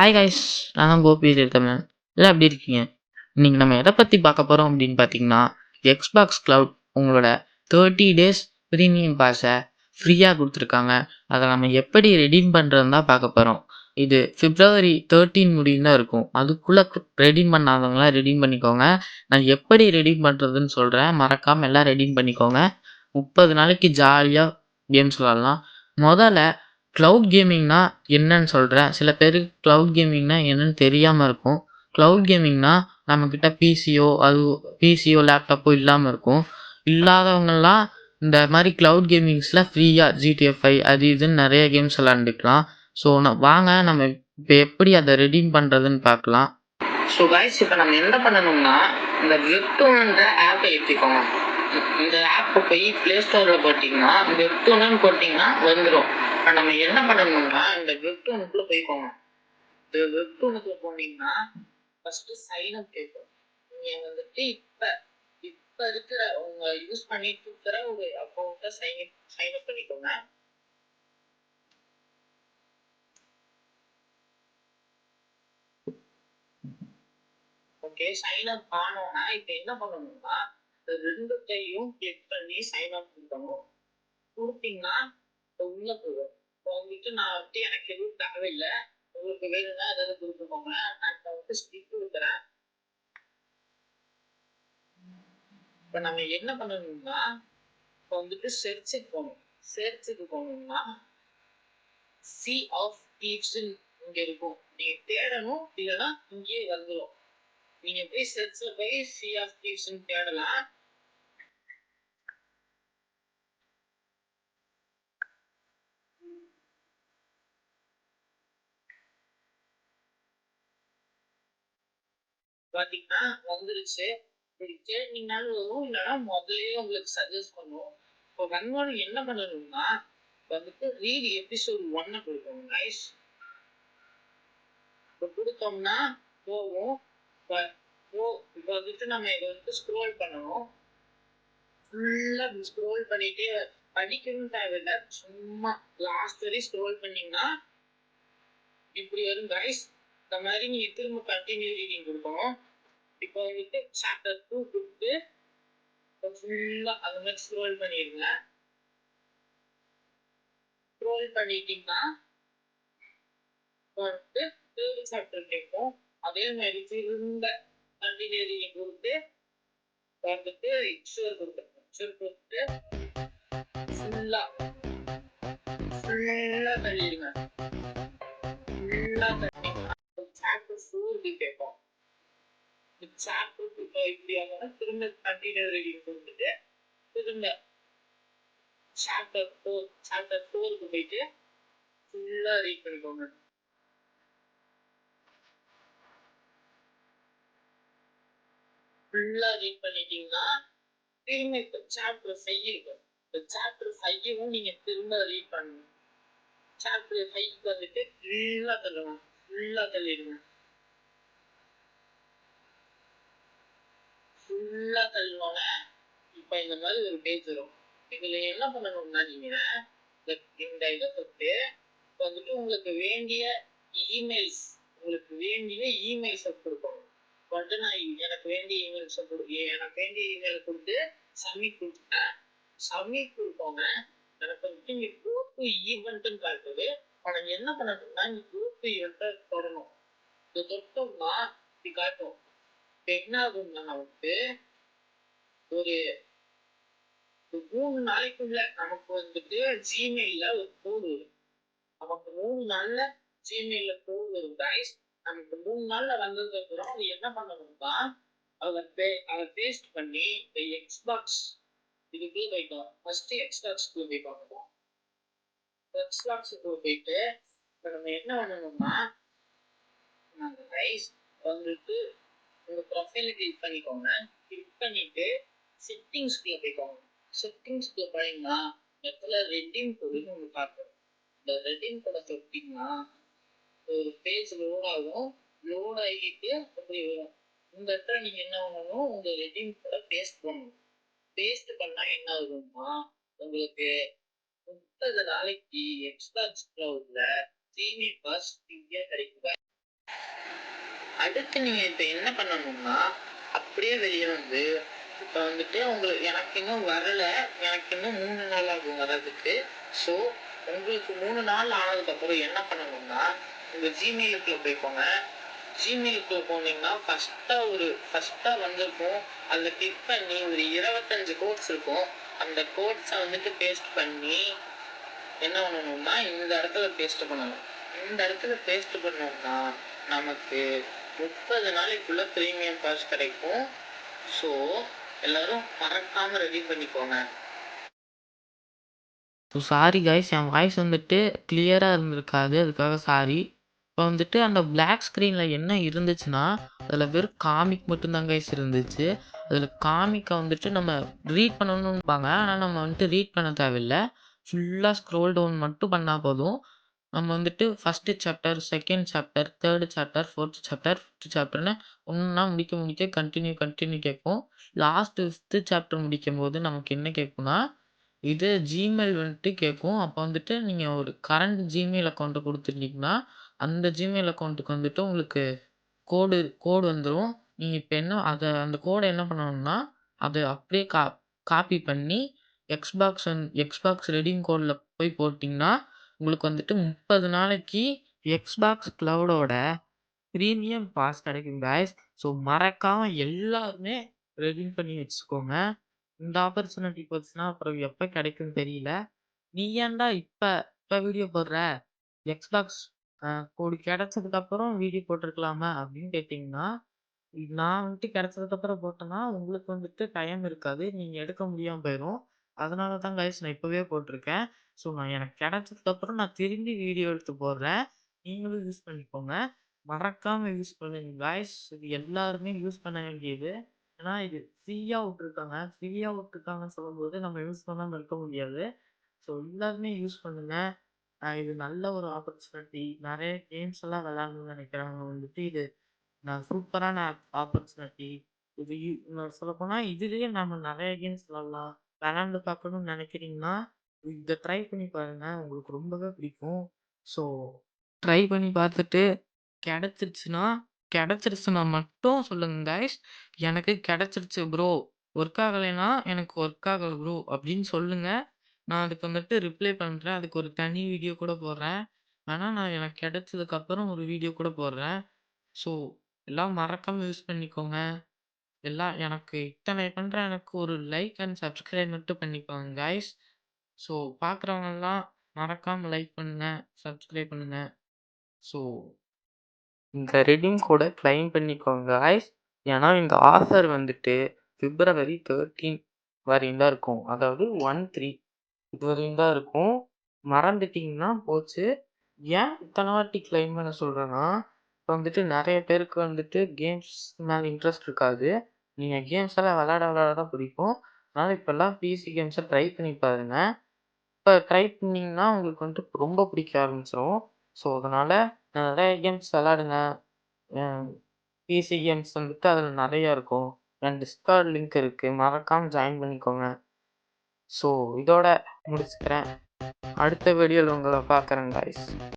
Hi guys, நான் தான் கோபி தமிழன். எல்லாம் எப்படி இருக்கீங்க? இன்னைக்கு நம்ம எதை பற்றி பார்க்க போகிறோம் அப்படின்னு பார்த்தீங்கன்னா, எக்ஸ்பாக்ஸ் கிளவுட் உங்களோட 30 டேஸ் ப்ரீமியம் பாஸை ஃப்ரீயாக கொடுத்துருக்காங்க. அதை நம்ம எப்படி ரெடீம் பண்ணுறதுன்னு தான் பார்க்க போகிறோம். இது February 13 முடியும் தான் இருக்கும். அதுக்குள்ளே ரெடீம் பண்ணாதவங்களாம் ரெடீம் பண்ணிக்கோங்க. நான் எப்படி ரெடீம் பண்ணுறதுன்னு சொல்கிறேன். மறக்காமல் எல்லாம் ரெடீம் பண்ணிக்கோங்க. 30 நாளைக்கு ஜாலியாக கேம்ஸ் விளாட்லாம். முதல்ல க்ளவுட் கேமிங்னா என்னன்னு சொல்கிறேன். சில பேருக்கு க்ளவுட் கேமிங்னா என்னன்னு தெரியாமல் இருக்கும். க்ளவுட் கேமிங்னா நம்மக்கிட்ட பிசியோ லேப்டாப்போ இல்லாமல் இருக்கும். இல்லாதவங்கெல்லாம் இந்த மாதிரி க்ளவுட் கேமிங்ஸில் ஃப்ரீயாக GTA 5 அது இதுன்னு நிறைய கேம்ஸ் விளாண்டுக்கலாம். ஸோ வாங்க நம்ம இப்போ எப்படி அதை ரெடீம் பண்ணுறதுன்னு பார்க்கலாம். ஸோ கைஸ், இப்போ நம்ம என்ன பண்ணணும்னா, இந்த வெப்டூன்ற ஆப்பை ஏற்றிக்கோங்க. இந்த ஆப்பை போய் ப்ளே ஸ்டோரில் போட்டிங்கன்னா வெப்டூன்னு போட்டிங்கன்னா வந்துடும். இப்போ நம்ம என்ன பண்ணணும்னா, இந்த வெப்டூனுக்குள்ளே போய்க்கோங்க. இந்த வெப்டூனுக்குள்ளே போனீங்கன்னா ஃபஸ்ட்டு சைன்அப் கேட்கும். நீங்கள் வந்துட்டு இப்போ இருக்கிற உங்கள் யூஸ் பண்ணிட்டு இருக்கிற ஒரு அக்கௌண்ட்டை சைன்அப் பண்ணிக்கோங்க. ஓகே, சைன்அப் ஆனோன்னா இப்போ என்ன பண்ணணும்னா, இந்த ரெண்டுத்தையும் கிளிக் பண்ணி சைன்அப் கொடுக்கணும். கொடுத்தீங்கன்னா உள்ள போகும். இப்போ வந்துட்டு நான் வந்துட்டு எனக்கு எதுவும் தேவையில்லை, உங்களுக்கு வேணும்னா ஏதாவது கொடுத்துக்கோங்க. நான் இப்போ வந்துட்டு ஸ்டிக் கொடுக்குறேன். இப்போ நம்ம என்ன பண்ணணும்னா, இப்போ வந்துட்டு சர்ச்சுக்கு போகணும்னா சி ஆஃப் தீவ்ஸ்ன்னு இங்கே இருக்கும். நீங்கள் தேடணும், இல்லைன்னா இங்கேயே வந்துடும். நீங்கள் போய் சர்ச்சில் போய் சி ஆஃப் தீவ்ஸ்ன்னு தேடலாம். பார்த்தீங்கன்னா வந்துருச்சு. தேடினீங்கனாலும் வரும், இல்லைன்னா முதல்லயே உங்களுக்கு சஜஸ்ட் பண்ணுவோம். இப்போ வந்தோன்னு என்ன பண்ணணும்னா, வந்துட்டு ரீட் எபிசோட் 1 கொடுக்கணும் கைஸ். இப்போ கொடுத்தோம்னா போகும். இப்போ வந்துட்டு நம்ம இதை வந்துட்டு ஸ்க்ரோல் பண்ணணும். ஃபுல்லாக ஸ்க்ரோல் பண்ணிட்டே படிக்கணும் தேவையில்லை, சும்மா லாஸ்ட் வரையும் ஸ்க்ரோல் பண்ணீங்கன்னா இப்படி வரும் கைஸ். இந்த மாதிரி நீங்கள் திரும்ப கண்டினியூ ரீடிங் கொடுக்கணும். இப்போ வந்துட்டு சாப்டர் 2 கொடுத்து ஃபுல்லா அந்த மாதிரி ஸ்க்ரோல் பண்ணிடுங்க. ஸ்க்ரோல் பண்ணிட்டீங்கன்னா வந்துட்டு தேர்ட் சாப்டர் கேட்கும். அதே மாதிரி திரும்ப கண்டினியூ கொடுத்து வந்துட்டு எக்ஸ்ட்ரா கொடுத்து ஃபுல்லா தள்ளிடுங்க. ஃபுல்லா தள்ளிட்டீங்கன்னா சாப்டர் 4 கேட்கும். சாப்டர் இப்படி ஆகணும். திரும்ப கண்டினியூ ரீடிங் கொடுத்துட்டு திரும்ப சாப்டர் 4க்கு போயிட்டு ஃபுல்லா ரீட் பண்ணிக்கோங்க. ஃபுல்லா ரீட் பண்ணிட்டீங்கன்னா திரும்ப இப்போ சாப்டர் 5 இருக்கும். இந்த சாப்டர் 5வும் நீங்க திரும்ப ரீட் பண்ணணும். சாப்டர் 5க்கு வந்துட்டு ஃபுல்லா தள்ளிடுங்க. ஃபுல்லா தள்ளுவாங்க. இப்போ இந்த மாதிரி ஒரு பேஜ் வரும். இதுல என்ன பண்ணணும்னா, நீங்க இந்த இதை தொட்டு வந்துட்டு உங்களுக்கு வேண்டிய இமெயில்ஸை கொடுக்கணும். வந்துட்டு நான் எனக்கு வேண்டிய இமெயிலை கொடுத்து சப்மிட் கொடுத்துட்டேன். சப்மிட் கொடுப்போங்க. எனக்கு வந்துட்டு இங்கே குரூப் ஈவெண்ட்னு காட்டுது. ஆனால் என்ன பண்ணணும்னா, இந்த குரூப் ஈவெண்ட்டை தொடணும். இதை தொட்டோம்னா இப்படி காட்டும். என்ன ஆகும்னா, நமக்கு ஒரு 3 நாளைக்குள்ள நமக்கு வந்துட்டு ஜிமெயில ஒரு கோடு வரும். நமக்கு 3 நாள்ல ஜிமெயில கோடு வரும் கைஸ். நமக்கு 3 நாள்ல வந்ததுக்கு அப்புறம் அது என்ன பண்ணணும்னா, அதை பேஸ்ட் பண்ணி இந்த எக்ஸ்பாக்ஸ் இதுக்கு போயிட்டோம். ஃபர்ஸ்ட் எக்ஸ்பாக்ஸ்க்கு போய் பார்ப்போம். எக்ஸ்பாக்ஸுக்கு போயிட்டு இப்போ நம்ம என்ன பண்ணணும்னா, அந்த கைஸ் வந்துட்டு உங்க ப்ரொஃபைலை கிளிக் பண்ணிக்கோங்க. கிளிக் பண்ணிட்டு செட்டிங்ஸ்குள்ள போய்க்கோங்க. செட்டிங்ஸ்குள்ள போனீங்கன்னா இடத்துல ரெடீம் கோடுன்னு ஒன்று பார்க்கணும். இந்த ரெடீம் கோடை தொட்டிங்கன்னா ஒரு பேஜ் லோட் ஆகும். லோட் ஆகிட்டு அப்படி வரும். இந்த இடத்துல நீங்க என்ன பண்ணணும், உங்க ரெடீம் கோடை பேஸ்ட் பண்ணணும். பேஸ்ட் பண்ணா என்ன ஆகும்னா, உங்களுக்கு 30 நாளைக்கு எக்ஸ்பாக்ஸ் கிளவுட்ல ப்ரீமியம் பாஸ் ஃப்ரீயா கிடைக்கும். அடுத்து நீங்கள் இப்போ என்ன பண்ணணும்னா அப்படியே வெளியே வந்து இப்போ வந்துட்டு உங்களுக்கு எனக்கு இன்னும் வரலை, எனக்கு இன்னும் 3 நாள் ஆகும் வர்றதுக்கு. ஸோ உங்களுக்கு 3 நாள் ஆனதுக்கப்புறம் என்ன பண்ணணும்னா உங்கள் ஜிமெயிலுக்குள்ளே போய்க்கோங்க. ஜிமெயிலுக்குள்ளே போனீங்கன்னா ஃபஸ்ட்டாக வந்திருக்கும். அதில் கிளிக் பண்ணி ஒரு 25 கோட்ஸ் இருக்கும். அந்த கோட்ஸை வந்துட்டு பேஸ்ட் பண்ணி என்ன பண்ணணும்னா இந்த இடத்துல பேஸ்ட் பண்ணணும். இந்த இடத்துல பேஸ்ட் பண்ணோம்னா நமக்கு 30 நாளைக்குள்ள ப்ரீமியம் பாஸ் கிடைக்கும். ஸோ எல்லாரும் மறக்காமல் ரெடி பண்ணிக்கோங்க. ஸோ சாரி கைஸ், என் வாய்ஸ் வந்துட்டு கிளியராக இருந்திருக்காது, அதுக்காக சாரி. இப்போ வந்துட்டு அந்த பிளாக் ஸ்க்ரீனில் என்ன இருந்துச்சுன்னா அதில் வெறும் காமிக் மட்டும்தான் கைஸ் இருந்துச்சு. அதில் காமிக்கை வந்துட்டு நம்ம ரீட் பண்ணணும்பாங்க, ஆனால் நம்ம வந்துட்டு ரீட் பண்ண தேவையில்லை. ஃபுல்லாக ஸ்க்ரோல் டவுன் மட்டும் பண்ணால் போதும். நம்ம வந்துட்டு first chapter, second chapter, third chapter, fourth chapter, fifth சாப்டர்னு ஒன்றா முடிக்க கண்டினியூ கேட்கும். லாஸ்ட்டு 5th சாப்டர் முடிக்கும்போது நமக்கு என்ன கேட்கும்னா இது ஜிமெயில் வந்துட்டு கேட்கும். அப்போ வந்துட்டு நீங்கள் ஒரு கரண்ட் ஜிமெயில் அக்கௌண்ட்டை கொடுத்துருந்தீங்கன்னா அந்த ஜிமெயில் அக்கௌண்ட்டுக்கு வந்துட்டு உங்களுக்கு கோடு வந்துடும். நீங்கள் இப்போ அந்த கோடை என்ன பண்ணணும்னா அதை அப்படியே காப்பி பண்ணி எக்ஸ்பாக்ஸ் ரெடீம் கோடில் போய் போட்டிங்கன்னா உங்களுக்கு வந்துட்டு 30 நாளைக்கு எக்ஸ்பாக்ஸ் கிளவுடோட ப்ரீமியம் பாஸ் கிடைக்கும் கைஸ். ஸோ மறக்காமல் எல்லாருமே ரெடீம் பண்ணி வச்சுக்கோங்க. இந்த ஆப்பர்ச்சுனிட்டி போச்சுன்னா அப்புறம் எப்போ கிடைக்கும்னு தெரியல. நீ ஏன்டா இப்போ வீடியோ போடுற, எக்ஸ்பாக்ஸ் கோடு கிடைச்சதுக்கப்புறம் வீடியோ போட்டிருக்கலாமா அப்படின்னு கேட்டிங்கன்னா, நான் வந்துட்டு கிடைச்சதுக்கப்புறம் போட்டேன்னா உங்களுக்கு வந்துட்டு டைம் இருக்காது, நீங்கள் எடுக்க முடியாமல் போயிடும். அதனால தான் கைஸ் நான் இப்போவே போட்டிருக்கேன். ஸோ எனக்கு கிடைச்சதுக்கப்புறம் நான் திரும்பி வீடியோ எடுத்து போடுறேன், நீங்களும் யூஸ் பண்ணிக்கோங்க. மறக்காமல் யூஸ் பண்ணுங்க கைஸ், இது எல்லாருமே யூஸ் பண்ண வேண்டியது. ஏன்னா இது ஃப்ரீயாக விட்டுருக்காங்கன்னு சொல்லும்போது நம்ம யூஸ் பண்ணாமல் இருக்க முடியாது. ஸோ எல்லாருமே யூஸ் பண்ணுங்க. இது நல்ல ஒரு ஆப்பர்ச்சுனிட்டி. நிறைய கேம்ஸ் எல்லாம் விளாடணும்னு நினைக்கிறவங்க வந்துட்டு இது சூப்பரான ஆப்பர்ச்சுனிட்டி. இது சொல்லப்போனால் இதுலேயே நம்ம நிறைய கேம்ஸ் விளாண்டு பார்க்கணும்னு நினைக்கிறீங்கன்னா இதை ட்ரை பண்ணி பாருங்க, உங்களுக்கு ரொம்பவே பிடிக்கும். ஸோ ட்ரை பண்ணி பார்த்துட்டு கிடைச்சிருச்சுன்னா மட்டும் சொல்லுங்க கைஸ். எனக்கு கிடைச்சிருச்சு ப்ரோ, ஒர்க் ஆகலைன்னா எனக்கு ஒர்க் ஆகலை ப்ரோ அப்படின்னு சொல்லுங்க. நான் அதுக்கு வந்துட்டு ரிப்ளை பண்ணுறேன், அதுக்கு ஒரு தனி வீடியோ கூட போடுறேன். ஆனால் நான் எனக்கு கிடைச்சதுக்கப்புறம் ஒரு வீடியோ கூட போடுறேன். ஸோ எல்லாம் மறக்காமல் யூஸ் பண்ணிக்கோங்க. எல்லாம் எனக்கு இத்தனை பண்ணுறேன், எனக்கு ஒரு லைக் அண்ட் சப்ஸ்கிரைப் மட்டும் பண்ணிக்கோங்க கைஸ். ஸோ பார்க்குறவங்கலாம் மறக்காமல் லைக் பண்ணுங்க, சப்ஸ்கிரைப் பண்ணுங்க. ஸோ இந்த ரெடீம் கோடை கிளைம் பண்ணிக்கோங்க கைஸ். ஏன்னா இந்த ஆஃபர் வந்துட்டு February 13 வரையும் தான் இருக்கும். அதாவது 1/3 இது வரையும் தான் இருக்கும். மறந்துட்டிங்கன்னா போச்சு. ஏன் இத்தனை வாட்டி கிளைம் பண்ண சொல்கிறேன்னா, இப்போ வந்துட்டு நிறைய பேருக்கு வந்துட்டு கேம்ஸ் மேலே இன்ட்ரெஸ்ட் இருக்காது. நீங்கள் கேம்ஸ் எல்லாம் விளாட தான் பிடிக்கும். அதனால் இப்போல்லாம் பிசி கேம்ஸை ட்ரை பண்ணி பாருங்க. இப்போ ட்ரை பண்ணிங்கன்னா உங்களுக்கு வந்துட்டு ரொம்ப பிடிக்க ஆரம்பிச்சிடும். ஸோ அதனால் நிறைய கேம்ஸ் விளாடுங்க. பிசி கேம்ஸ் வந்துட்டு அதில் நிறையா இருக்கும். என் டிஸ்கார்ட் லிங்க் இருக்குது, மறக்காமல் ஜாயின் பண்ணிக்கோங்க. ஸோ இதோட முடிச்சுக்கிறேன். அடுத்த வீடியோவில் உங்களை பார்க்குறேன் கைஸ்.